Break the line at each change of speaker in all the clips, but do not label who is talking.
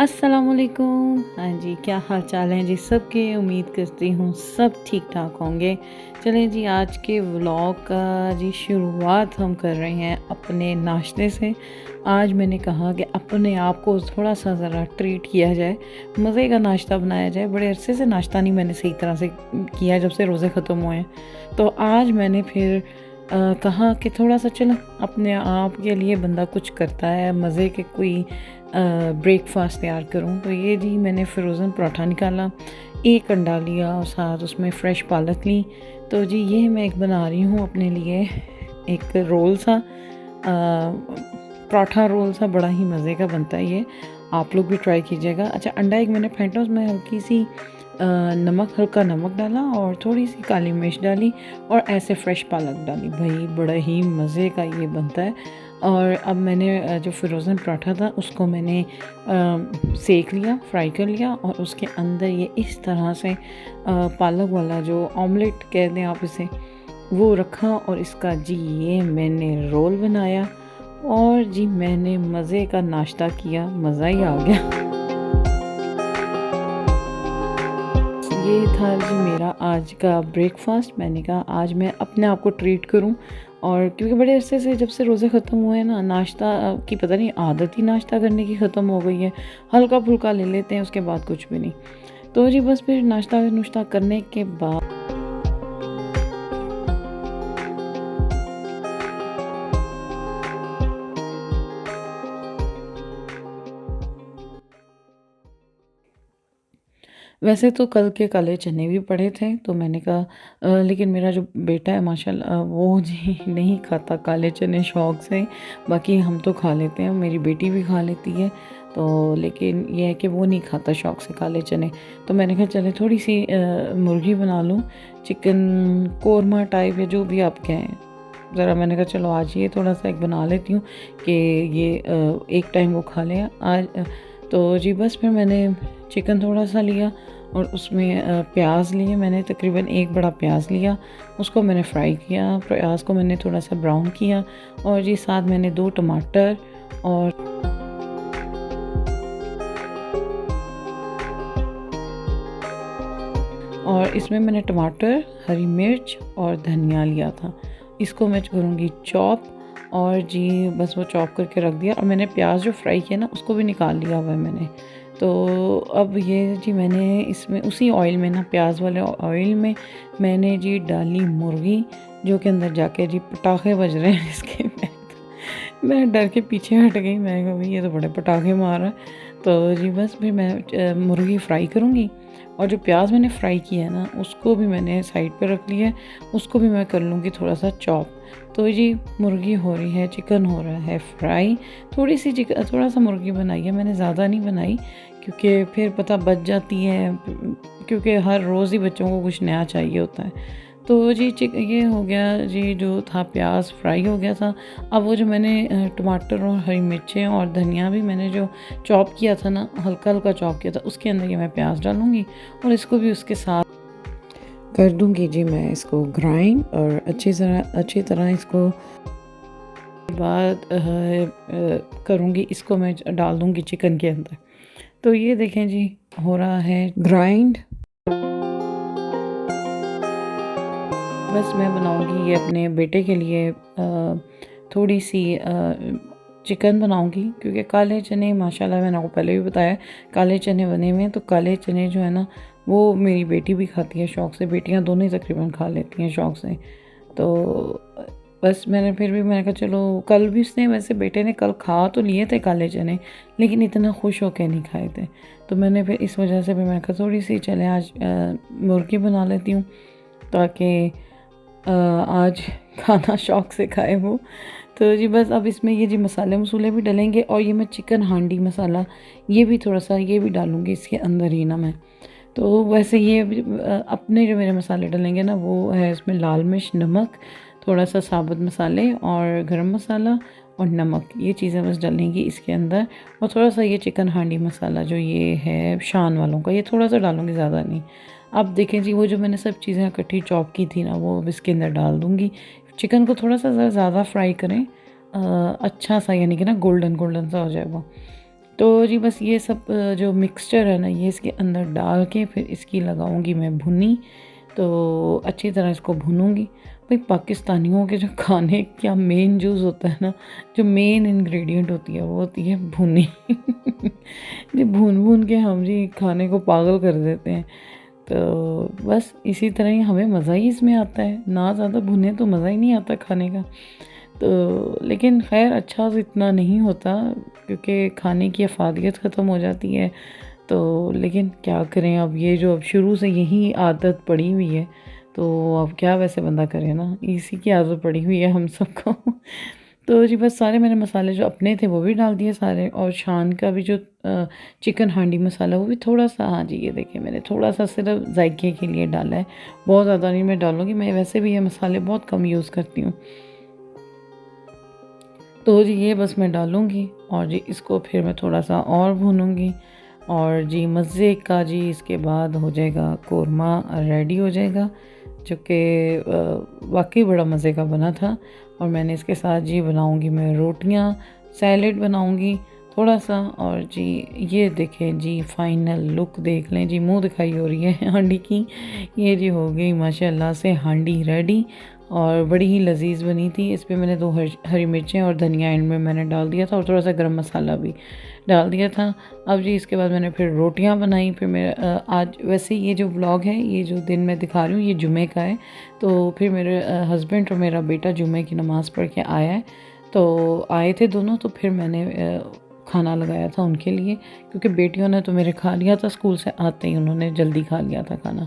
अस्सलामुअलैकुम। हाँ जी, क्या हाल चाल हैं जी सबके। उम्मीद करती हूँ सब ठीक ठाक होंगे। चलें जी, आज के व्लॉग का जी शुरुआत हम कर रहे हैं अपने नाश्ते से। आज मैंने कहा कि अपने आप को थोड़ा सा ज़रा ट्रीट किया जाए, मज़े का नाश्ता बनाया जाए। बड़े अरसे से नाश्ता नहीं मैंने सही तरह से किया जब से रोज़े ख़त्म हुए हैं। तो आज मैंने फिर कहा कि थोड़ा सा चलो अपने आप के लिए बंदा कुछ करता है, मज़े के कोई ब्रेकफास्ट तैयार करूं। तो ये जी मैंने फ्रोज़न पराठा निकाला, एक अंडा लिया और साथ उसमें फ़्रेश पालक ली। तो जी ये मैं एक बना रही हूँ अपने लिए, एक रोल सा, पराठा रोल सा, बड़ा ही मज़े का बनता है ये। आप लोग भी ट्राई कीजिएगा। अच्छा, अंडा एक मैंने फेंटा, उसमें हल्की सी हल्का नमक डाला और थोड़ी सी काली मिर्च डाली और ऐसे फ्रेश पालक डाली। भाई बड़ा ही मज़े का ये बनता है। और अब मैंने जो फ्रोज़न पराठा था उसको मैंने सेक लिया, फ्राई कर लिया और उसके अंदर ये इस तरह से पालक वाला जो ऑमलेट कह दें आप इसे, वो रखा और इसका जी ये मैंने रोल बनाया और जी मैंने मज़े का नाश्ता किया, मज़ा ही आ गया। ये था जी मेरा आज का ब्रेकफास्ट। मैंने कहा आज मैं अपने आप को ट्रीट करूं, और क्योंकि बड़े अरसे से जब से रोज़े ख़त्म हुए हैं ना, नाश्ता की पता नहीं आदत ही नाश्ता करने की ख़त्म हो गई है। हल्का फुल्का ले लेते हैं, उसके बाद कुछ भी नहीं। तो जी बस फिर नाश्ता नुश्ता करने के बाद वैसे तो कल के काले चने भी पड़े थे, तो मैंने कहा लेकिन मेरा जो बेटा है माशाल्लाह वो जी नहीं खाता काले चने शौक़ से। बाकी हम तो खा लेते हैं, मेरी बेटी भी खा लेती है। तो लेकिन ये है कि वो नहीं खाता शौक़ से काले चने। तो मैंने कहा चले थोड़ी सी मुर्गी बना लूँ, चिकन कोरमा टाइप या जो भी आप कहें। ज़रा मैंने कहा चलो आज ये थोड़ा सा एक बना लेती हूँ कि ये एक टाइम वो खा लें आज। तो जी बस फिर मैंने चिकन थोड़ा सा लिया और उसमें प्याज लिए मैंने, तकरीबन एक बड़ा प्याज लिया, उसको मैंने फ्राई किया। प्याज को मैंने थोड़ा सा ब्राउन किया और जी साथ मैंने 2 टमाटर और इसमें मैंने टमाटर, हरी मिर्च और धनिया लिया था। इसको मैं करूँगी चॉप, और जी बस वो चॉप करके रख दिया। और मैंने प्याज जो फ्राई किया ना उसको भी निकाल लिया हुआ है मैंने। तो अब ये जी मैंने इसमें उसी ऑयल में ना, प्याज वाले ऑयल में मैंने जी डाली मुर्गी, जो कि अंदर जाके जी पटाखे बज रहे हैं इसके। मैं डर के पीछे हट गई, मैं कहा भाई ये तो बड़े पटाखे मार रहा है। तो जी बस फिर मैं मुर्गी फ्राई करूँगी, और जो प्याज मैंने फ्राई किया है ना उसको भी मैंने साइड पे रख लिया है, उसको भी मैं कर लूँगी थोड़ा सा चॉप। तो जी मुर्गी हो रही है, चिकन हो रहा है फ्राई। थोड़ा सा मुर्गी बनाई है मैंने, ज़्यादा नहीं बनाई क्योंकि फिर पता बच जाती है, क्योंकि हर रोज़ ही बच्चों को कुछ नया चाहिए होता है। तो जी ये हो गया जी, जो था प्याज फ्राई हो गया था। अब वो जो मैंने टमाटर और हरी मिर्चें और धनिया भी मैंने जो चॉप किया था ना, हल्का हल्का चॉप किया था, उसके अंदर ये मैं प्याज डालूँगी और इसको भी उसके साथ कर दूँगी जी मैं इसको ग्राइंड, और अच्छी तरह इसको बाद करूँगी, इसको मैं डाल दूँगी चिकन के अंदर। तो ये देखें जी हो रहा है ग्राइंड। बस मैं बनाऊँगी ये अपने बेटे के लिए थोड़ी सी चिकन बनाऊँगी, क्योंकि काले चने माशाल्लाह मैंने आपको पहले भी बताया काले चने बने हुए हैं। तो काले चने जो है ना वो मेरी बेटी भी खाती है शौक़ से, बेटियां दोनों ही तकरीबन खा लेती हैं शौक़ से। तो बस मैंने कहा चलो, कल भी उसने वैसे बेटे ने कल खा तो लिए थे काले चने, लेकिन इतना खुश होकर नहीं खाए थे। तो मैंने फिर इस वजह से भी मैंने कहा थोड़ी सी चले आज मुर्गी बना लेती हूँ, ताकि आज खाना शौक़ से खाए वो। तो जी बस अब इसमें ये जी मसाले मसूले भी डलेंगे, और ये मैं चिकन हांडी मसाला ये भी थोड़ा सा ये भी डालूँगी इसके अंदर ही ना मैं। तो वैसे ये अपने जो मेरे मसाले डलेंगे ना वो है इसमें लाल मिर्च, नमक, थोड़ा सा साबुत मसाले और गरम मसाला और नमक, ये चीज़ें बस डलेंगी इसके अंदर। और थोड़ा सा ये चिकन हांडी मसाला जो ये है शान वालों का, ये थोड़ा सा डालूँगी, ज़्यादा नहीं। अब देखें जी वो जो मैंने सब चीज़ें इकट्ठी चॉप की थी ना वो अब इसके अंदर डाल दूँगी। चिकन को थोड़ा सा ज़्यादा फ्राई करें, अच्छा सा, यानी कि ना गोल्डन गोल्डन सा हो जाए वो। तो जी बस ये सब जो मिक्सचर है ना, ये इसके अंदर डाल के फिर इसकी लगाऊंगी मैं भुनी। तो अच्छी तरह इसको भूनूंगी। भाई पाकिस्तानियों के जो खाने का मेन जूस होता है ना, जो मेन इंग्रेडिएंट होती है वो होती है भुनी। जी भून भून के हम जी खाने को पागल कर देते हैं। तो बस इसी तरह ही हमें मज़ा ही इसमें आता है, ना ज़्यादा भुने तो मज़ा ही नहीं आता खाने का। तो लेकिन खैर अच्छा तो इतना नहीं होता, क्योंकि खाने की अफादियत ख़त्म हो जाती है। तो लेकिन क्या करें, अब ये जो अब शुरू से यही आदत पड़ी हुई है, तो अब क्या वैसे बंदा करे ना, इसी की आदत पड़ी हुई है हम सबको। तो जी बस सारे मैंने मसाले जो अपने थे वो भी डाल दिए सारे, और शान का भी जो चिकन हांडी मसाला वो भी थोड़ा सा, हाँ जी ये देखिए मैंने थोड़ा सा सिर्फ जायके के लिए डाला है, बहुत ज़्यादा नहीं मैं डालूँगी। मैं वैसे भी ये मसाले बहुत कम यूज़ करती हूँ। तो जी ये बस मैं डालूँगी और जी इसको फिर मैं थोड़ा सा और भूनूँगी, और जी मज़े का जी इसके बाद हो जाएगा कोरमा रेडी हो जाएगा, जो कि वाकई बड़ा मज़े का बना था। और मैंने इसके साथ जी बनाऊँगी मैं रोटियाँ, सैलेड बनाऊँगी थोड़ा सा। और जी ये देखें जी फाइनल लुक देख लें जी, मुंह दिखाई हो रही है हांडी की। ये जी हो गई माशाल्लाह से हांडी रेडी, और बड़ी ही लजीज बनी थी। इस पर मैंने 2 हरी मिर्चें और धनिया एंड में मैंने डाल दिया था, और थोड़ा सा गरम मसाला भी डाल दिया था। अब जी इसके बाद मैंने फिर रोटियां बनाई। फिर मेरा आज वैसे ये जो व्लॉग है, ये जो दिन मैं दिखा रही हूँ, ये जुमे का है। तो फिर मेरे हस्बैंड और मेरा बेटा जुमे की नमाज़ पढ़ के आया है, तो आए थे दोनों। तो फिर मैंने खाना लगाया था उनके लिए, क्योंकि बेटियों ने तो मेरे खा लिया था, स्कूल से आते ही उन्होंने जल्दी खा लिया था खाना।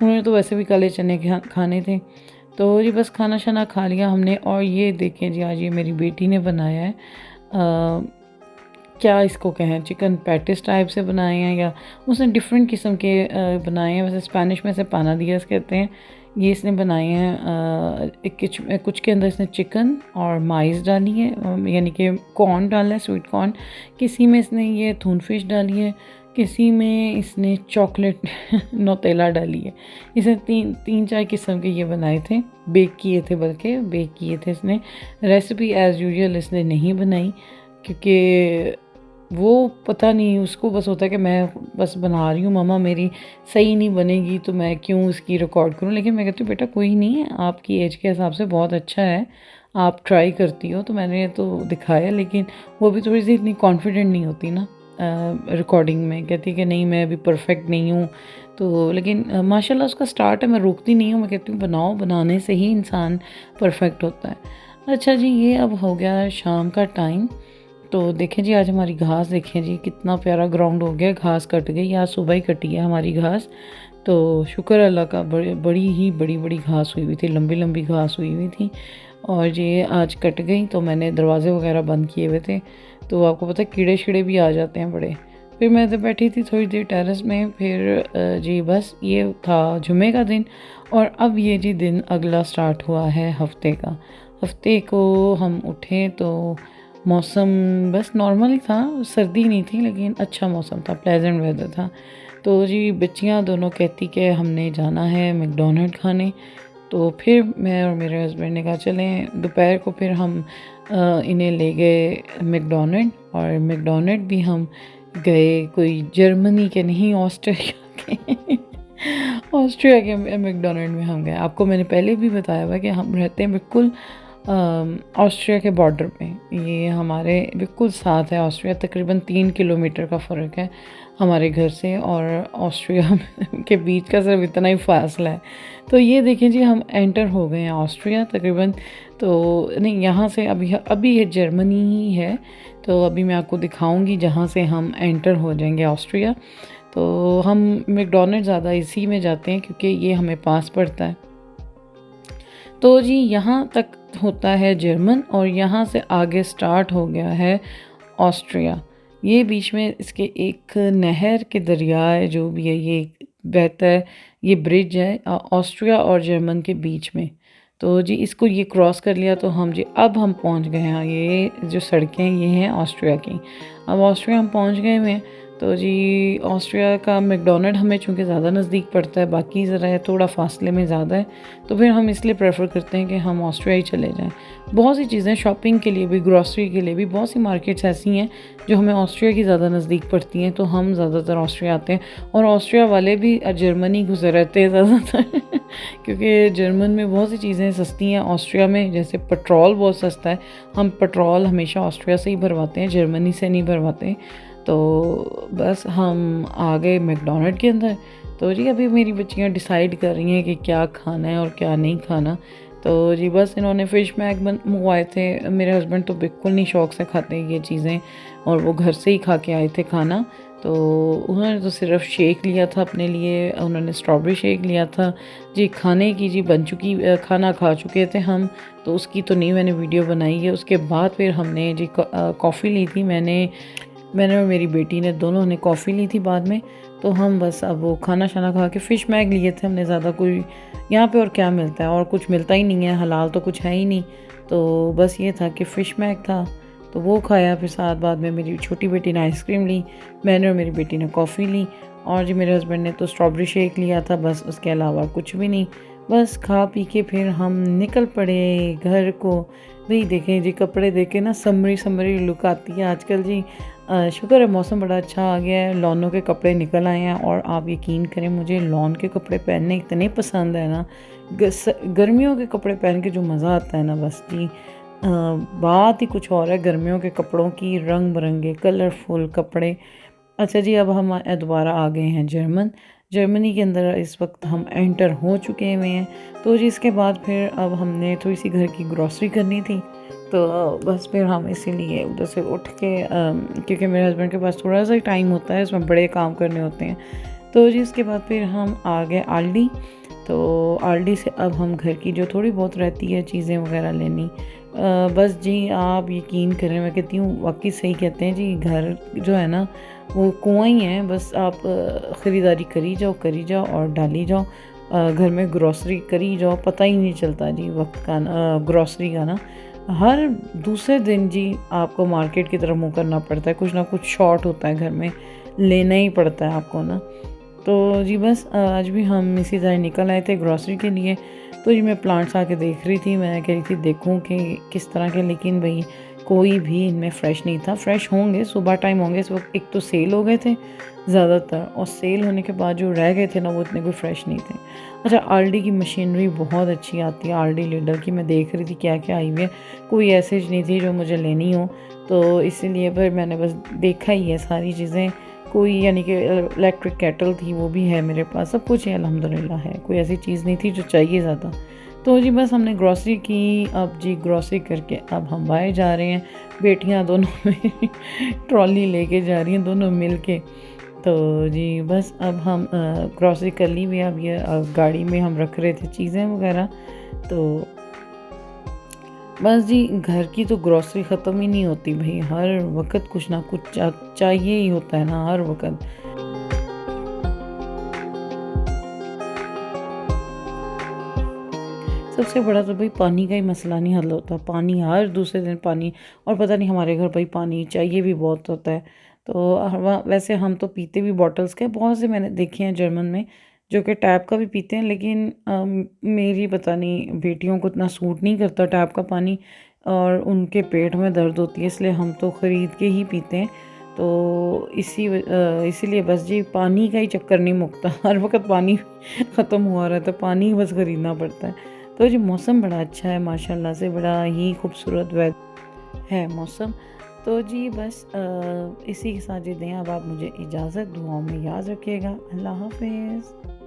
उन्होंने तो वैसे भी काले चने खाने थे। तो जी बस खाना शाना खा लिया हमने। और ये देखें जी, आज ये मेरी बेटी ने बनाया है, क्या इसको कहें, चिकन पैटिस टाइप से बनाए हैं, या उसने डिफरेंट किस्म के बनाए हैं। वैसे स्पेनिश में से पानादियास कहते हैं। ये इसने बनाए हैं कुछ के अंदर इसने चिकन और माइस डाली है, यानी कि कॉर्न डाला है, स्वीट कॉर्न। किसी में इसने ये थून फिश डाली है, किसी में इसने चॉकलेट नोतेला डाली है। इसने तीन चार किस्म के ये बनाए थे, बेक किए थे, बल्कि बेक किए थे इसने। रेसिपी एज़ यूजुअल इसने नहीं बनाई, क्योंकि वो पता नहीं उसको बस होता है कि मैं बस बना रही हूँ, मम्मा मेरी सही नहीं बनेगी तो मैं क्यों इसकी रिकॉर्ड करूँ। लेकिन मैं कहती हूँ बेटा कोई नहीं है, आपकी एज के हिसाब से बहुत अच्छा है, आप ट्राई करती हो। तो मैंने तो दिखाया, लेकिन वो भी थोड़ी सी इतनी कॉन्फिडेंट नहीं होती ना रिकॉर्डिंग में, कहती कि नहीं मैं अभी परफेक्ट नहीं हूँ। तो लेकिन माशाल्लाह उसका स्टार्ट है, मैं रोकती नहीं हूँ, मैं कहती हूँ बनाओ, बनाने से ही इंसान परफेक्ट होता है। अच्छा जी, ये अब हो गया शाम का टाइम। तो देखें जी आज हमारी घास देखें जी, कितना प्यारा ग्राउंड हो गया, घास कट गई, आज सुबह ही कटी है हमारी घास। तो शुक्र अल्लाह का, बड़ी ही बड़ी बड़ी घास हुई हुई थी, लंबी लंबी घास हुई हुई थी, और ये आज कट गई। तो मैंने दरवाजे वगैरह बंद किए हुए थे, तो आपको पता है कीड़े शीड़े भी आ जाते हैं बड़े। फिर मैं तो बैठी थी थोड़ी देर टेरेस में। फिर जी बस ये था जुमे का दिन, और अब ये जी दिन अगला स्टार्ट हुआ है हफ्ते का। हफ्ते को हम उठे तो मौसम बस नॉर्मल ही था, सर्दी नहीं थी, लेकिन अच्छा मौसम था, प्लेजेंट वेदर था। तो जी बच्चियां दोनों कहती कि हमने जाना है मैकडोनल्ड खाने। तो फिर मैं और मेरे हस्बैंड ने कहा चलें। दोपहर को फिर हम इन्हें ले गए मैकडोनल्ड, और मैकडोनल्ड भी हम गए कोई जर्मनी के नहीं, ऑस्ट्रिया के ऑस्ट्रिया के मैकडोनल्ड में हम गए। आपको मैंने पहले भी बताया हुआ कि हम रहते हैं बिल्कुल ऑस्ट्रिया के बॉर्डर पे, ये हमारे बिल्कुल साथ है ऑस्ट्रिया। तकरीबन 3 किलोमीटर का फ़र्क है हमारे घर से और ऑस्ट्रिया के बीच का, सिर्फ इतना ही फासला है। तो ये देखें जी हम एंटर हो गए हैं ऑस्ट्रिया तकरीबन। तो नहीं, यहाँ से अभी ये जर्मनी ही है। तो अभी मैं आपको दिखाऊंगी जहाँ से हम एंटर हो जाएंगे ऑस्ट्रिया। तो हम मैकडोनल्ड ज़्यादा इसी में जाते हैं, क्योंकि ये हमें पास पड़ता है। तो जी यहाँ तक होता है जर्मन, और यहाँ से आगे स्टार्ट हो गया है ऑस्ट्रिया। ये बीच में इसके एक नहर के दरिया है, जो भी है ये बहता है, ये ब्रिज है ऑस्ट्रिया और जर्मन के बीच में। तो जी इसको ये क्रॉस कर लिया तो अब हम पहुँच गए हैं। ये जो सड़कें ये हैं ऑस्ट्रिया की। अब ऑस्ट्रिया हम पहुँच गए हैं। तो जी ऑस्ट्रिया का मैकडोनल्ड हमें चूँकि ज़्यादा नज़दीक पड़ता है, बाकी ज़रा थोड़ा फासले में ज़्यादा है, तो फिर हम इसलिए प्रेफर करते हैं कि हम ऑस्ट्रिया ही चले जाएं। बहुत सी चीज़ें शॉपिंग के लिए भी, ग्रॉसरी के लिए भी, बहुत सी मार्केट्स ऐसी हैं जो हमें ऑस्ट्रिया की ज़्यादा नज़दीक पड़ती हैं, तो हम ज़्यादातर ऑस्ट्रिया आते हैं। और ऑस्ट्रिया वाले भी जर्मनी घुसे रहते हैं ज़्यादातर क्योंकि जर्मन में बहुत सी चीज़ें सस्ती हैं। ऑस्ट्रिया में जैसे पेट्रोल बहुत सस्ता है, हम पेट्रोल हमेशा ऑस्ट्रिया से ही भरवाते हैं, जर्मनी से नहीं भरवाते। तो बस हम आ गए मैकडोनल्ड के अंदर। तो जी अभी मेरी बच्चियाँ डिसाइड कर रही हैं कि क्या खाना है और क्या नहीं खाना। तो जी बस इन्होंने फ़िश मैग मंगवाए थे। मेरे हस्बैंड तो बिल्कुल नहीं शौक़ से खाते हैं ये चीज़ें, और वो घर से ही खा के आए थे खाना। तो उन्होंने तो सिर्फ शेक लिया था अपने लिए, उन्होंने स्ट्रॉबेरी शेक लिया था। जी खाने की जी बन चुकी, खाना खा चुके थे हम, तो उसकी तो नहीं मैंने वीडियो बनाई है। उसके बाद फिर हमने जी कॉफ़ी ली थी। मैंने और मेरी बेटी ने दोनों ने कॉफ़ी ली थी बाद में। तो हम बस अब वो खाना शाना खा के फ़िश मैग लिए थे हमने। ज़्यादा कोई यहाँ पे और क्या मिलता है, और कुछ मिलता ही नहीं है, हलाल तो कुछ है ही नहीं। तो बस ये था कि फ़िश मैग था, तो वो खाया। फिर साथ बाद में मेरी छोटी बेटी ने आइसक्रीम ली, मैंने और मेरी बेटी ने कॉफ़ी ली, और जी मेरे हस्बैंड ने तो स्ट्रॉबेरी शेक लिया था। बस उसके अलावा कुछ भी नहीं। बस खा पी के फिर हम निकल पड़े घर को। भाई देखें जी, कपड़े देखे ना समरी समरी लुक आती है आजकल जी। शुक्र है मौसम बड़ा अच्छा आ गया है, लॉनों के कपड़े निकल आए हैं। और आप यकीन करें, मुझे लॉन के कपड़े पहनने इतने पसंद है ना। गर्मियों के कपड़े पहन के जो मज़ा आता है ना, बस जी बात ही कुछ और है गर्मियों के कपड़ों की। रंग बिरंगे कलरफुल कपड़े। अच्छा जी, अब हम दोबारा आ गए हैं जर्मनी के अंदर। इस वक्त हम एंटर हो चुके हुए हैं। तो जी इसके बाद फिर अब हमने थोड़ी सी घर की ग्रॉसरी करनी थी, तो बस फिर हम इसीलिए उधर से उठ के क्योंकि मेरे हस्बैंड के पास थोड़ा सा टाइम होता है, इसमें बड़े काम करने होते हैं। तो जी इसके बाद फिर हम आ गए आल्डी। तो आल्डी से अब हम घर की जो थोड़ी बहुत रहती है चीज़ें वगैरह लेनी। बस जी आप यकीन करें, मैं कहती हूँ वाकई सही कहते हैं जी, घर जो है ना वो कुआं ही है। बस आप ख़रीदारी करी जाओ और डाली जाओ। घर में ग्रॉसरी करी जाओ, पता ही नहीं चलता जी वक्त का, ग्रॉसरी का ना। हर दूसरे दिन जी आपको मार्केट की तरफ मुँह करना पड़ता है, कुछ ना कुछ शॉर्ट होता है घर में, लेना ही पड़ता है आपको ना। तो जी बस आज भी हम इसी तरह निकल आए थे ग्रॉसरी के लिए। तो जी मैं प्लांट्स आके देख रही थी, मैं कह रही थी देखूं कि किस तरह के, लेकिन भाई कोई भी इनमें फ़्रेश नहीं था। फ़्रेश होंगे सुबह टाइम होंगे, इस वक्त एक तो सेल हो गए थे ज़्यादातर, और सेल होने के बाद जो रह गए थे ना वो इतने कोई फ़्रेश नहीं थे। अच्छा, आल्डी की मशीनरी बहुत अच्छी आती है, आल्डी लीडर की। मैं देख रही थी क्या क्या आई हुई है, कोई ऐसी नहीं थी जो मुझे लेनी हो, तो इसीलिए फिर मैंने बस देखा ही है सारी चीज़ें। कोई यानी कि इलेक्ट्रिक केटल थी, वो भी है मेरे पास, सब कुछ है अल्हम्दुलिल्लाह है, कोई ऐसी चीज़ नहीं थी जो चाहिए ज़्यादा। तो जी बस हमने ग्रॉसरी की। अब जी ग्रॉसरी करके अब हम बाहर जा रहे हैं, बेटियां दोनों में ट्रॉली लेके जा रही हैं दोनों मिल के। तो जी बस अब हम ग्रॉसरी कर ली हुई। अब ये गाड़ी में हम रख रहे थे चीज़ें वगैरह। तो बस जी घर की तो ग्रॉसरी ख़त्म ही नहीं होती भाई, हर वक्त कुछ ना कुछ चाहिए ही होता है ना, हर वक्त। सबसे बड़ा तो भाई पानी का ही मसला नहीं हल होता। पानी हर दूसरे दिन पानी, और पता नहीं हमारे घर भाई पानी चाहिए भी बहुत होता है। तो वैसे हम तो पीते भी बॉटल्स के, बहुत से मैंने देखे हैं जर्मन में जो कि टैप का भी पीते हैं, लेकिन मेरी पता नहीं बेटियों को इतना सूट नहीं करता टैप का पानी, और उनके पेट में दर्द होती है, इसलिए हम तो ख़रीद के ही पीते हैं। तो इसीलिए बस जी पानी का ही चक्कर नहीं मुकता, हर वक्त पानी ख़त्म हुआ रहता है, पानी बस ख़रीदना पड़ता है। तो जी मौसम बड़ा अच्छा है माशाल्लाह से, बड़ा ही खूबसूरत वेदर है मौसम। तो जी बस इसी के साथ जी दें अब आप मुझे इजाज़त, दुआओं में याद रखिएगा। अल्लाह हाफ़िज़।